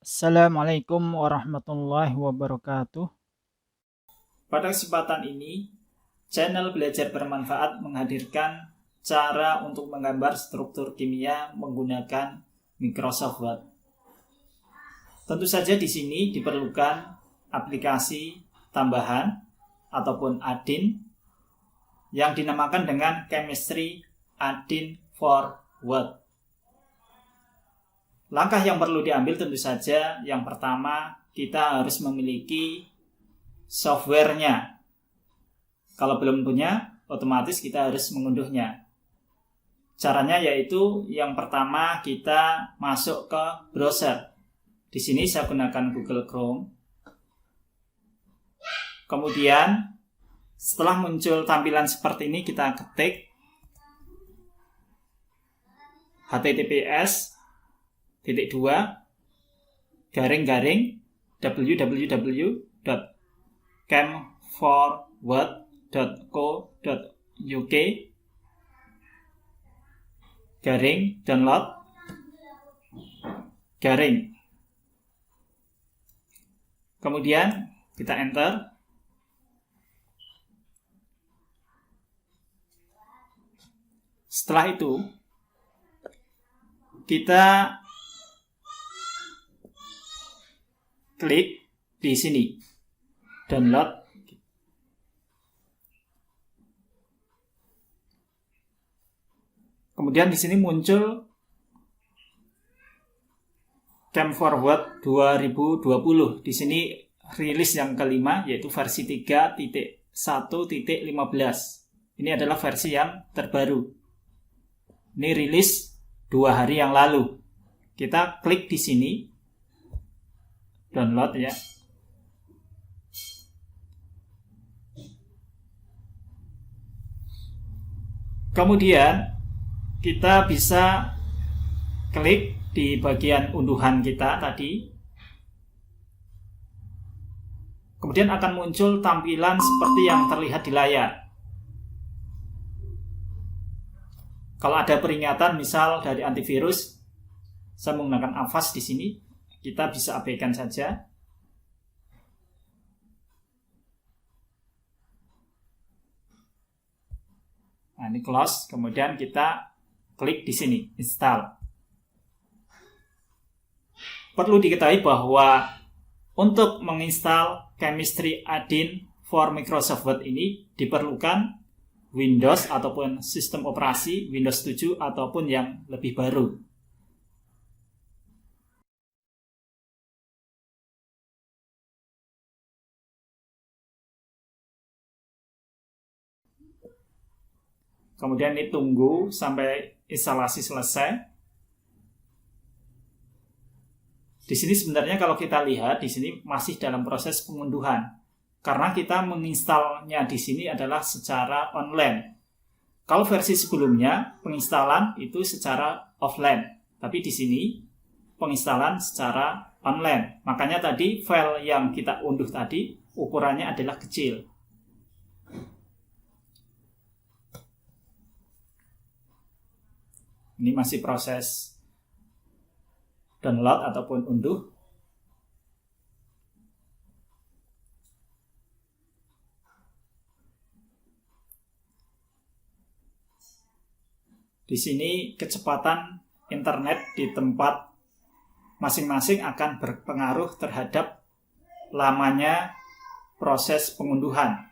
Assalamualaikum warahmatullahi wabarakatuh. Pada kesempatan ini, channel Belajar Bermanfaat menghadirkan cara untuk menggambar struktur kimia menggunakan Microsoft Word. Tentu saja di sini diperlukan aplikasi tambahan ataupun add-in yang dinamakan dengan Chemistry Add-in for Word. Langkah yang perlu diambil tentu saja yang pertama kita harus memiliki softwarenya. Kalau belum punya, otomatis kita harus mengunduhnya. Caranya yaitu yang pertama kita masuk ke browser. Di sini saya gunakan Google Chrome. Kemudian setelah muncul tampilan seperti ini kita ketik https://www.chem4word.co.uk download kemudian kita enter. Setelah itu kita klik di sini download. Kemudian di sini muncul Chem4word 2020. Di sini rilis yang kelima yaitu versi 3.1.15. Ini adalah versi yang terbaru. Ini rilis 2 hari yang lalu. Kita klik di sini download ya. Kemudian kita bisa klik di bagian unduhan kita tadi. Kemudian akan muncul tampilan seperti yang terlihat di layar. Kalau ada peringatan misal dari antivirus, saya menggunakan Avast di sini, kita bisa abaikan saja. Nah, ini close, kemudian kita klik di sini, install. Perlu diketahui bahwa untuk menginstal Chemistry Add-in for Microsoft Word ini diperlukan Windows ataupun sistem operasi Windows 7 ataupun yang lebih baru. Kemudian ini tunggu sampai instalasi selesai. Di sini sebenarnya kalau kita lihat di sini masih dalam proses pengunduhan. Karena kita menginstalnya di sini adalah secara online. Kalau versi sebelumnya penginstalan itu secara offline, tapi di sini penginstalan secara online. Makanya tadi file yang kita unduh tadi ukurannya adalah kecil. Ini masih proses download ataupun unduh. Di sini kecepatan internet di tempat masing-masing akan berpengaruh terhadap lamanya proses pengunduhan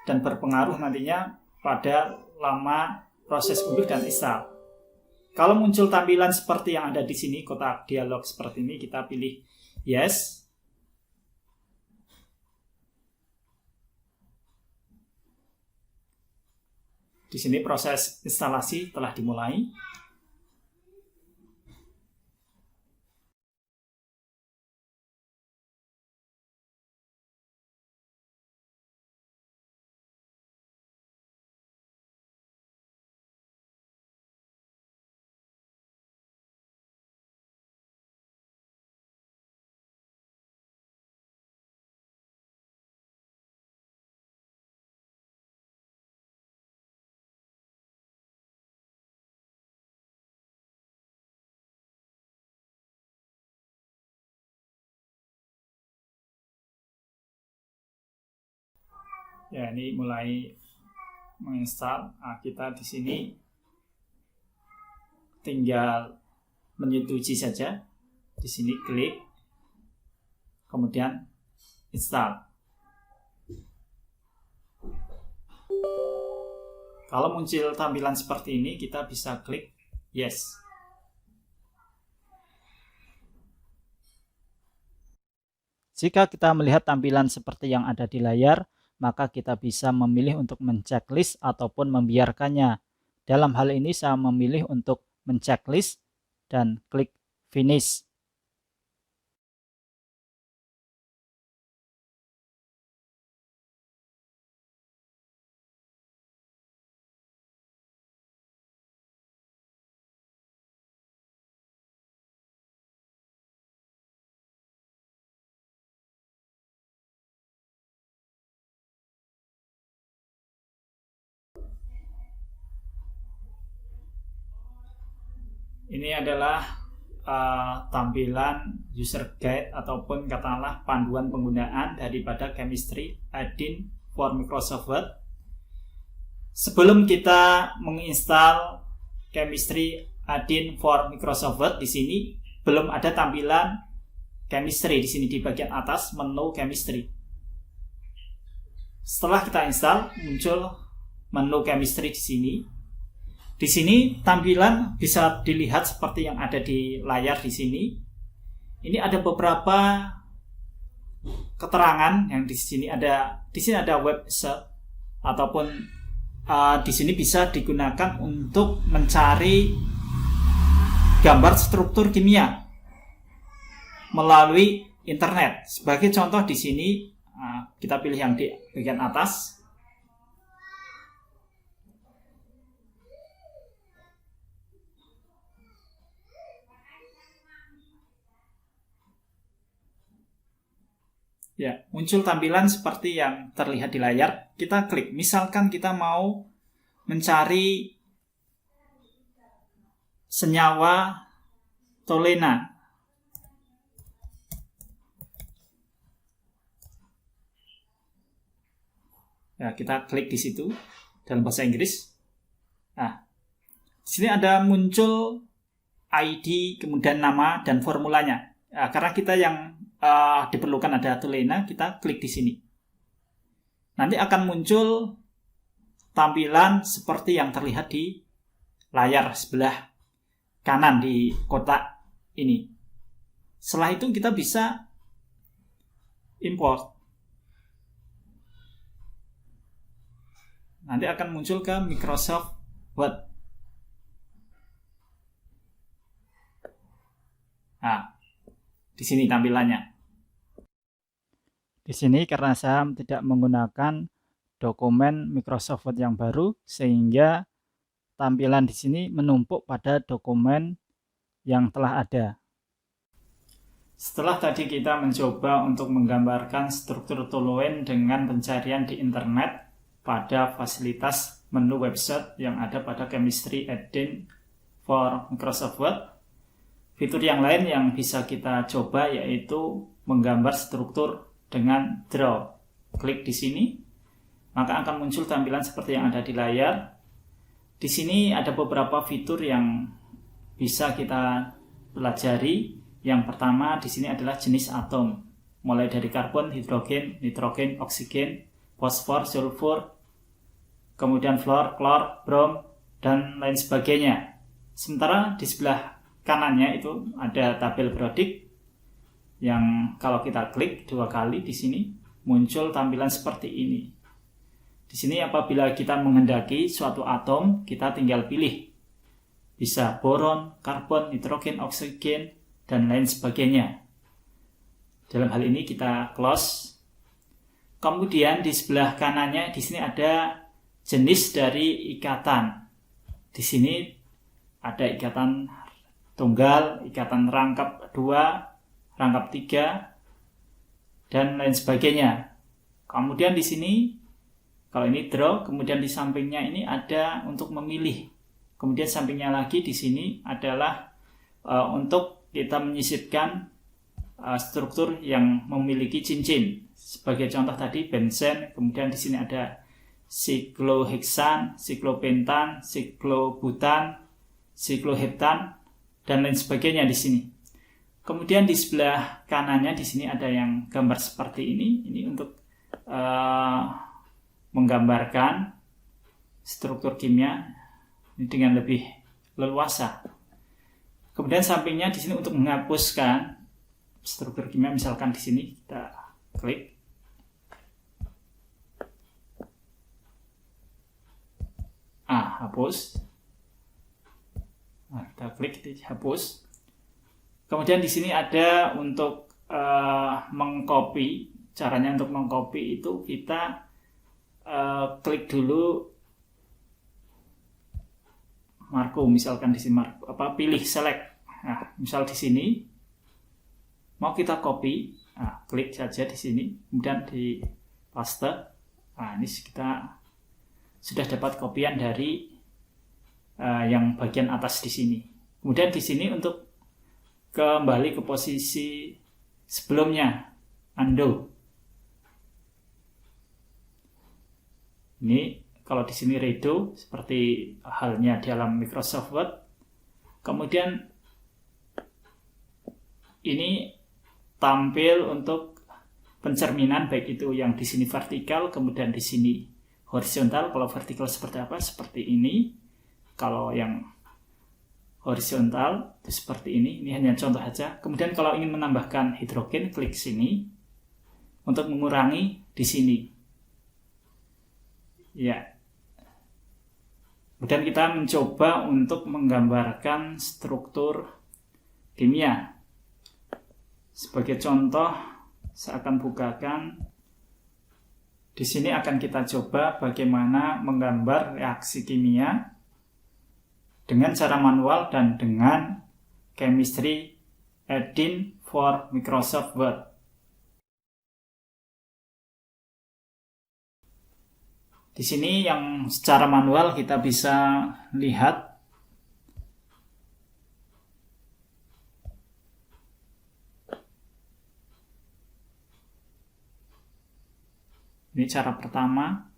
dan berpengaruh nantinya pada lama proses unduh dan install. Kalau muncul tampilan seperti yang ada di sini, kotak dialog seperti ini, kita pilih yes. Di sini proses instalasi telah dimulai. Ya, ini mulai menginstal. Kita di sini tinggal menyetujui saja. Di sini klik, kemudian install. Kalau muncul tampilan seperti ini, kita bisa klik yes. Jika kita melihat tampilan seperti yang ada di layar, maka kita bisa memilih untuk menceklis ataupun membiarkannya. Dalam hal ini saya memilih untuk menceklis dan klik finish. Ini adalah tampilan user guide ataupun katakanlah panduan penggunaan daripada Chemistry Add-in for Microsoft Word. Sebelum kita menginstal Chemistry Add-in for Microsoft Word, di sini belum ada tampilan Chemistry. Di sini di bagian atas menu Chemistry. Setelah kita install, muncul menu Chemistry di sini. Di sini tampilan bisa dilihat seperti yang ada di layar di sini. Ini ada beberapa keterangan yang di sini ada web search ataupun di sini bisa digunakan untuk mencari gambar struktur kimia melalui internet. Sebagai contoh di sini kita pilih yang di bagian atas. Ya, muncul tampilan seperti yang terlihat di layar. Kita klik. Misalkan kita mau mencari senyawa tolena. Ya, kita klik di situ dalam bahasa Inggris. Nah, di sini ada muncul ID, kemudian nama dan formulanya. Nah, karena kita yang diperlukan ada tolena, kita klik di sini. Nanti akan muncul tampilan seperti yang terlihat di layar sebelah kanan di kotak ini. Setelah itu kita bisa import. Nanti akan muncul ke Microsoft Word. Nah, di sini tampilannya. Di sini karena saya tidak menggunakan dokumen Microsoft Word yang baru, sehingga tampilan di sini menumpuk pada dokumen yang telah ada. Setelah tadi kita mencoba untuk menggambarkan struktur toluen dengan pencarian di internet pada fasilitas menu website yang ada pada Chemistry Add-in for Microsoft Word, fitur yang lain yang bisa kita coba yaitu menggambar struktur dengan draw. Klik di sini, maka akan muncul tampilan seperti yang ada di layar. Di sini ada beberapa fitur yang bisa kita pelajari. Yang pertama di sini adalah jenis atom, mulai dari karbon, hidrogen, nitrogen, oksigen, fosfor, sulfur, kemudian fluor, klor, brom, dan lain sebagainya. Sementara di sebelah kanannya itu ada tabel periodik yang kalau kita klik 2 kali di sini muncul tampilan seperti ini. Di sini apabila kita menghendaki suatu atom, kita tinggal pilih. Bisa boron, karbon, nitrogen, oksigen, dan lain sebagainya. Dalam hal ini kita close. Kemudian di sebelah kanannya di sini ada jenis dari ikatan. Di sini ada ikatan tunggal, ikatan rangkap 2, rangkap 3, dan lain sebagainya. Kemudian di sini kalau ini draw, kemudian di sampingnya ini ada untuk memilih. Kemudian sampingnya lagi di sini adalah untuk kita menyisipkan struktur yang memiliki cincin. Sebagai contoh tadi benzen, kemudian di sini ada sikloheksan, siklopentan, siklobutan, sikloheptan, dan lain sebagainya di sini. Kemudian di sebelah kanannya di sini ada yang gambar seperti ini. Ini untuk menggambarkan struktur kimia ini dengan lebih leluasa. Kemudian sampingnya di sini untuk menghapuskan struktur kimia, misalkan di sini kita klik. Hapus. Kita klik hapus. Kemudian di sini ada untuk mengcopy. Caranya untuk mengcopy itu kita klik dulu marku, misalkan di sini pilih select. Nah, misal di sini mau kita copy, klik saja di sini, kemudian di paste. Ini kita sudah dapat kopian dari yang bagian atas di sini. Kemudian di sini untuk kembali ke posisi sebelumnya, undo. Ini kalau di sini redo seperti halnya di dalam Microsoft Word. Kemudian ini tampil untuk pencerminan, baik itu yang di sini vertikal, kemudian di sini horizontal. Kalau vertikal seperti apa? Seperti ini. Kalau yang horizontal itu seperti ini. Ini hanya contoh saja. Kemudian kalau ingin menambahkan hidrogen, klik sini. Untuk mengurangi di sini. Ya. Kemudian kita mencoba untuk menggambarkan struktur kimia. Sebagai contoh, saya akan bukakan. Di sini akan kita coba bagaimana menggambar reaksi kimia dengan cara manual dan dengan chemistry add-in for Microsoft Word. Di sini yang secara manual kita bisa lihat ini cara pertama.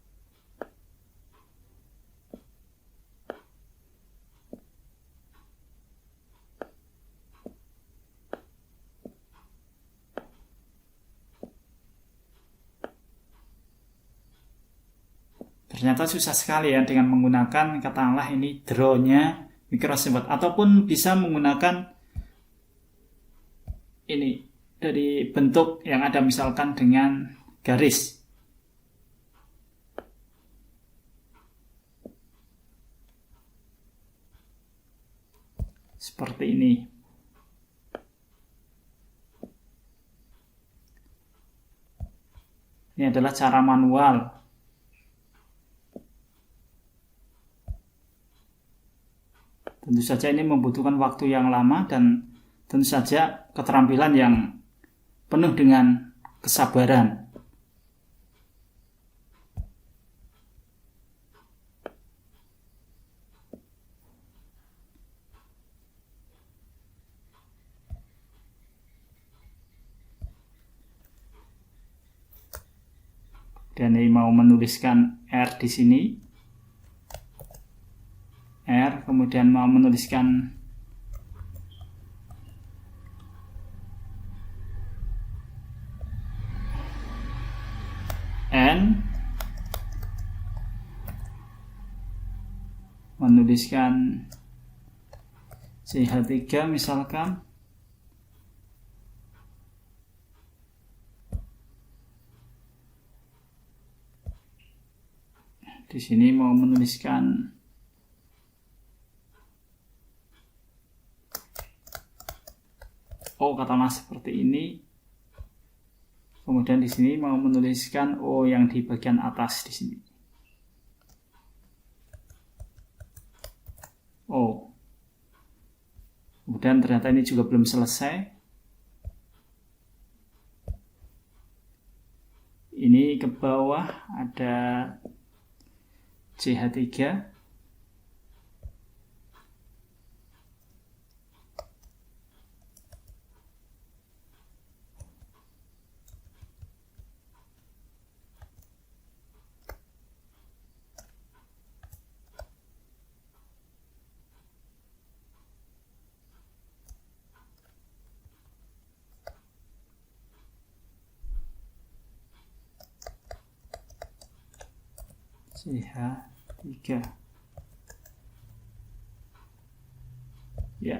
Ternyata susah sekali ya dengan menggunakan katakanlah ini draw-nya Microsoft Word, ataupun bisa menggunakan ini dari bentuk yang ada misalkan dengan garis. Seperti ini. Ini adalah cara manual. Tentu saja ini membutuhkan waktu yang lama dan tentu saja keterampilan yang penuh dengan kesabaran. Dan ini mau menuliskan R di sini. R, kemudian mau menuliskan N, menuliskan CH3 misalkan. Di sini mau menuliskan O, katakanlah seperti ini. Kemudian di sini mau menuliskan O yang di bagian atas di sini. O. Kemudian ternyata ini juga belum selesai. Ini ke bawah ada CH3. CH3. Ya,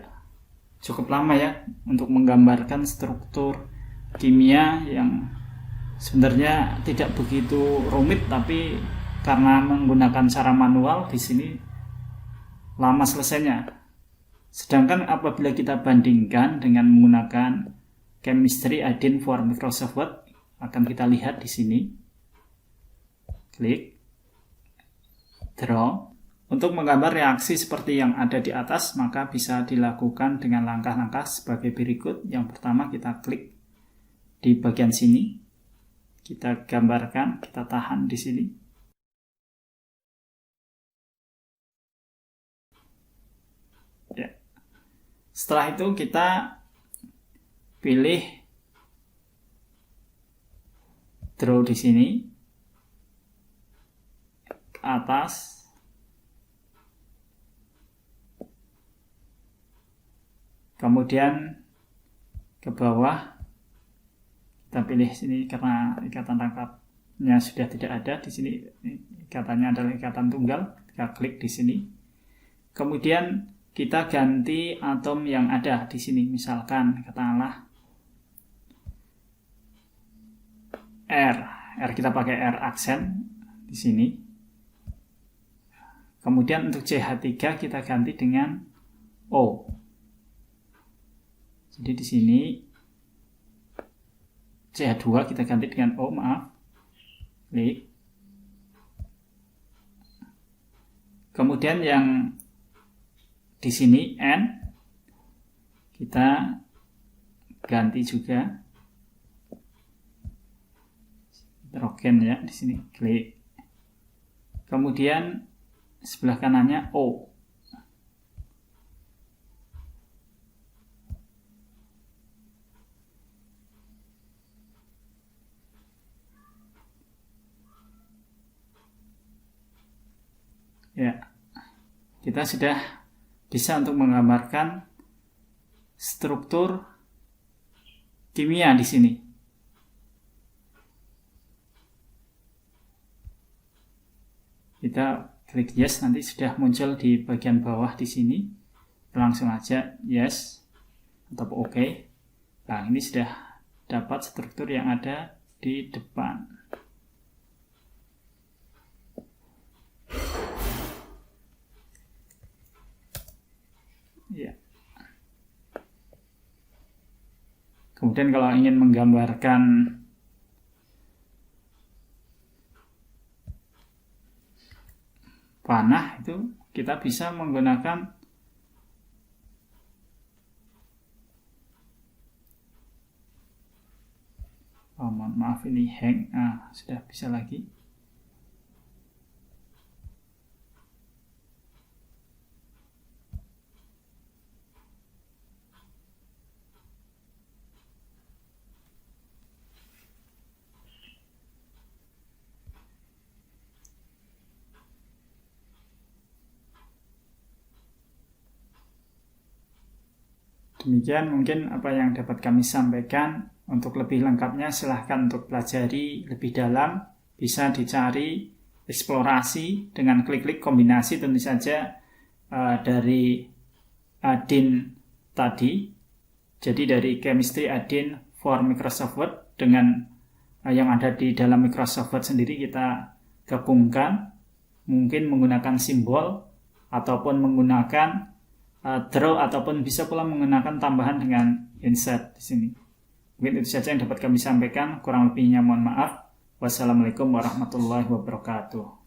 cukup lama ya untuk menggambarkan struktur kimia yang sebenarnya tidak begitu rumit, tapi karena menggunakan cara manual di sini lama selesainya. Sedangkan apabila kita bandingkan dengan menggunakan Chemistry Add-in for Microsoft Word, akan kita lihat di sini. Klik Draw. Untuk menggambar reaksi seperti yang ada di atas, maka bisa dilakukan dengan langkah-langkah sebagai berikut. Yang pertama, kita klik di bagian sini. Kita gambarkan, kita tahan di sini. Ya. Setelah itu kita pilih draw di sini ke atas. Kemudian ke bawah kita pilih sini karena ikatan rangkapnya sudah tidak ada di sini. Ikatannya adalah ikatan tunggal. Kita klik di sini. Kemudian kita ganti atom yang ada di sini. Misalkan katakanlah R kita pakai R aksen di sini. Kemudian untuk CH3 kita ganti dengan O. Jadi di sini CH2 kita ganti dengan O, maaf. Klik. Kemudian yang di sini N kita ganti juga hidrogen ya, di sini klik. Kemudian sebelah kanannya O. Ya, kita sudah bisa untuk menggambarkan struktur kimia di sini. Kita klik yes, nanti sudah muncul di bagian bawah di sini. Langsung aja yes atau OK. Nah, ini sudah dapat struktur yang ada di depan. Ya. Kemudian kalau ingin menggambarkan panah itu kita bisa menggunakan mohon maaf ini hang. Sudah bisa lagi. Demikian mungkin apa yang dapat kami sampaikan. Untuk lebih lengkapnya silahkan untuk pelajari lebih dalam. Bisa dicari eksplorasi dengan klik-klik kombinasi tentu saja dari add-in tadi. Jadi dari Chemistry Add-in for Microsoft Word dengan yang ada di dalam Microsoft Word sendiri kita gabungkan. Mungkin menggunakan simbol ataupun menggunakan draw ataupun bisa pula menggunakan tambahan dengan insert di sini. Mungkin itu saja yang dapat kami sampaikan. Kurang lebihnya mohon maaf. Wassalamualaikum warahmatullahi wabarakatuh.